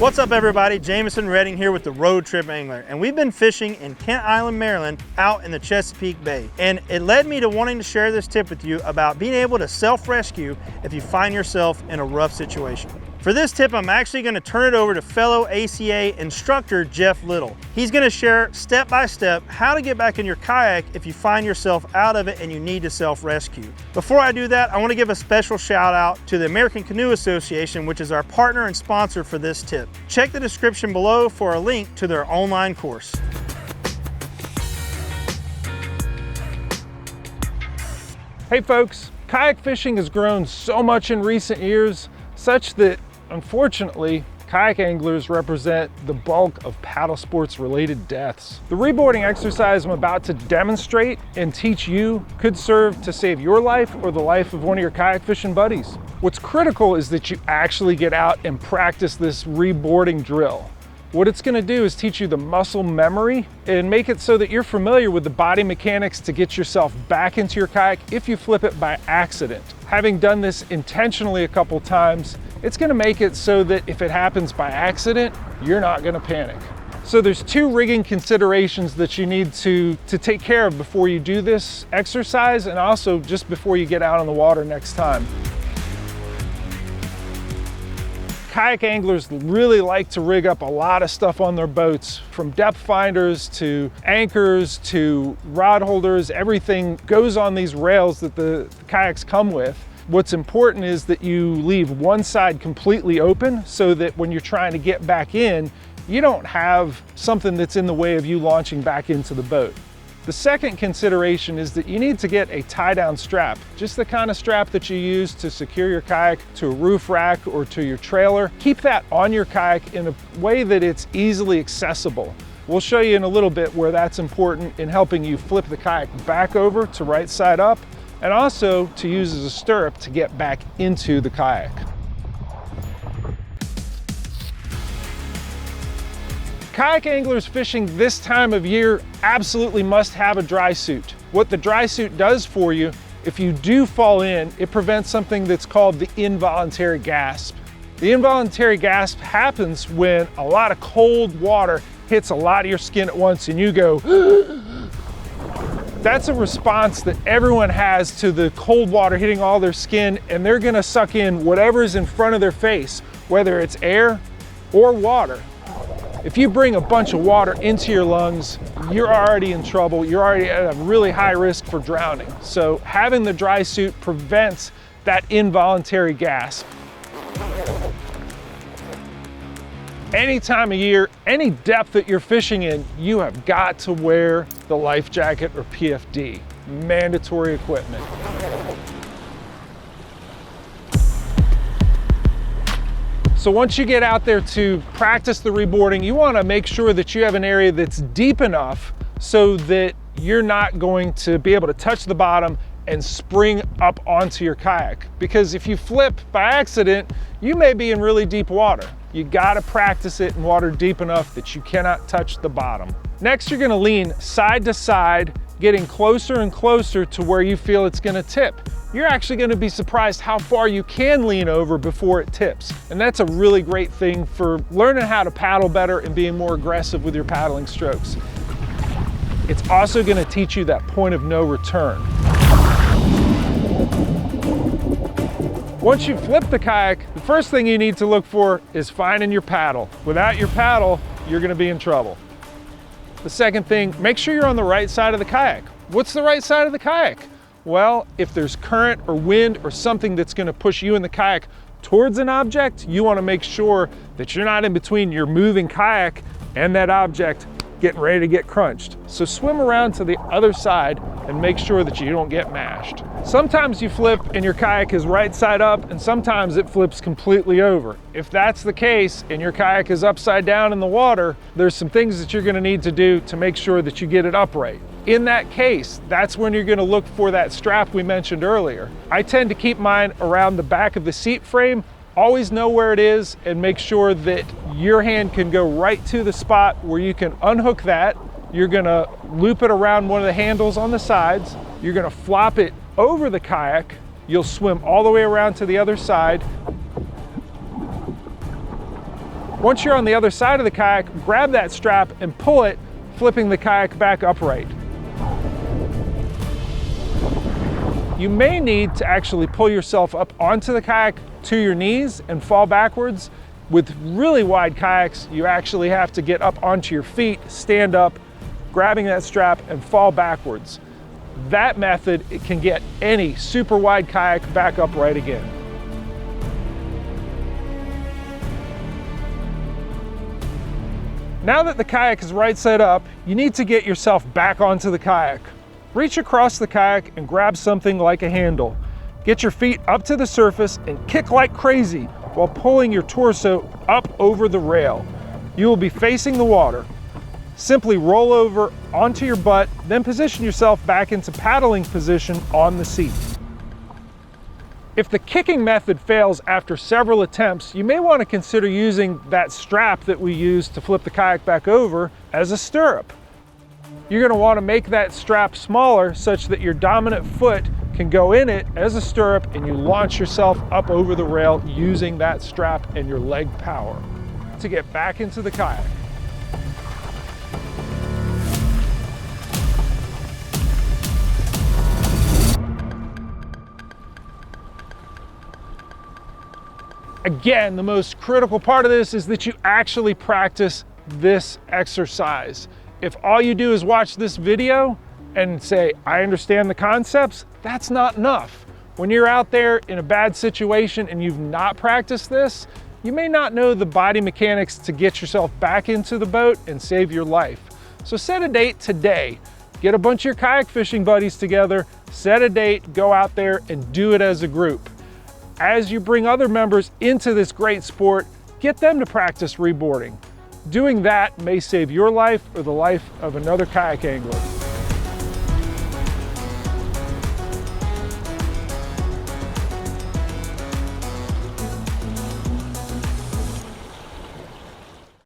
What's up everybody, Jameson Redding here with the Road Trip Angler, and we've been fishing in Kent Island, Maryland out in the Chesapeake Bay. And it led me to wanting to share this tip with you about being able to self-rescue if you find yourself in a rough situation. For this tip, I'm actually going to turn it over to fellow ACA instructor Jeff Little. He's going to share step by step how to get back in your kayak if you find yourself out of it and you need to self-rescue. Before I do that, I want to give a special shout out to the American Canoe Association, which is our partner and sponsor for this tip. Check the description below for a link to their online course. Hey folks, kayak fishing has grown so much in recent years, such that unfortunately, kayak anglers represent the bulk of paddle sports related deaths. The reboarding exercise I'm about to demonstrate and teach you could serve to save your life or the life of one of your kayak fishing buddies. What's critical is that you actually get out and practice this reboarding drill. What it's going to do is teach you the muscle memory and make it so that you're familiar with the body mechanics to get yourself back into your kayak if you flip it by accident. Having done this intentionally a couple times, it's going to make it so that if it happens by accident, you're not going to panic. So there's two rigging considerations that you need to take care of before you do this exercise, and also just before you get out on the water next time. Kayak anglers really like to rig up a lot of stuff on their boats, from depth finders to anchors to rod holders. Everything goes on these rails that the kayaks come with. What's important is that you leave one side completely open so that when you're trying to get back in, you don't have something that's in the way of you launching back into the boat. The second consideration is that you need to get a tie-down strap, just the kind of strap that you use to secure your kayak to a roof rack or to your trailer. Keep that on your kayak in a way that it's easily accessible. We'll show you in a little bit where that's important in helping you flip the kayak back over to right side up, and also to use as a stirrup to get back into the kayak. Kayak anglers fishing this time of year absolutely must have a dry suit. What the dry suit does for you, if you do fall in, it prevents something that's called the involuntary gasp. The involuntary gasp happens when a lot of cold water hits a lot of your skin at once and you go, that's a response that everyone has to the cold water hitting all their skin, and they're gonna suck in whatever's in front of their face, whether it's air or water. If you bring a bunch of water into your lungs, you're already in trouble. You're already at a really high risk for drowning. So having the dry suit prevents that involuntary gasp. Any time of year, any depth that you're fishing in, you have got to wear the life jacket or PFD, mandatory equipment. So once you get out there to practice the reboarding, you want to make sure that you have an area that's deep enough so that you're not going to be able to touch the bottom and spring up onto your kayak. Because if you flip by accident, you may be in really deep water. You got to practice it in water deep enough that you cannot touch the bottom. Next, you're going to lean side to side, getting closer and closer to where you feel it's going to tip. You're actually going to be surprised how far you can lean over before it tips. And that's a really great thing for learning how to paddle better and being more aggressive with your paddling strokes. It's also going to teach you that point of no return. Once you flip the kayak, the first thing you need to look for is finding your paddle. Without your paddle, you're going to be in trouble. The second thing, make sure you're on the right side of the kayak. What's the right side of the kayak? Well, if there's current or wind or something that's going to push you in the kayak towards an object, you want to make sure that you're not in between your moving kayak and that object getting ready to get crunched. So swim around to the other side and make sure that you don't get mashed. Sometimes you flip and your kayak is right side up, and sometimes it flips completely over. If that's the case and your kayak is upside down in the water, there's some things that you're going to need to do to make sure that you get it upright. In that case, that's when you're going to look for that strap we mentioned earlier. I tend to keep mine around the back of the seat frame. Always know where it is and make sure that your hand can go right to the spot where you can unhook that. You're going to loop it around one of the handles on the sides. You're going to flop it over the kayak. You'll swim all the way around to the other side. Once you're on the other side of the kayak, grab that strap and pull it, flipping the kayak back upright. You may need to actually pull yourself up onto the kayak to your knees and fall backwards. With really wide kayaks, you actually have to get up onto your feet, stand up, grabbing that strap and fall backwards. That method, it can get any super wide kayak back upright again. Now that the kayak is right side up, you need to get yourself back onto the kayak. Reach across the kayak and grab something like a handle. Get your feet up to the surface and kick like crazy while pulling your torso up over the rail. You will be facing the water. Simply roll over onto your butt, then position yourself back into paddling position on the seat. If the kicking method fails after several attempts, you may want to consider using that strap that we use to flip the kayak back over as a stirrup. You're going to want to make that strap smaller such that your dominant foot can go in it as a stirrup and you launch yourself up over the rail using that strap and your leg power to get back into the kayak. Again, the most critical part of this is that you actually practice this exercise. If all you do is watch this video and say, I understand the concepts, that's not enough. When you're out there in a bad situation and you've not practiced this, you may not know the body mechanics to get yourself back into the boat and save your life. So set a date today. Get a bunch of your kayak fishing buddies together, set a date, go out there and do it as a group. As you bring other members into this great sport, get them to practice reboarding. Doing that may save your life or the life of another kayak angler.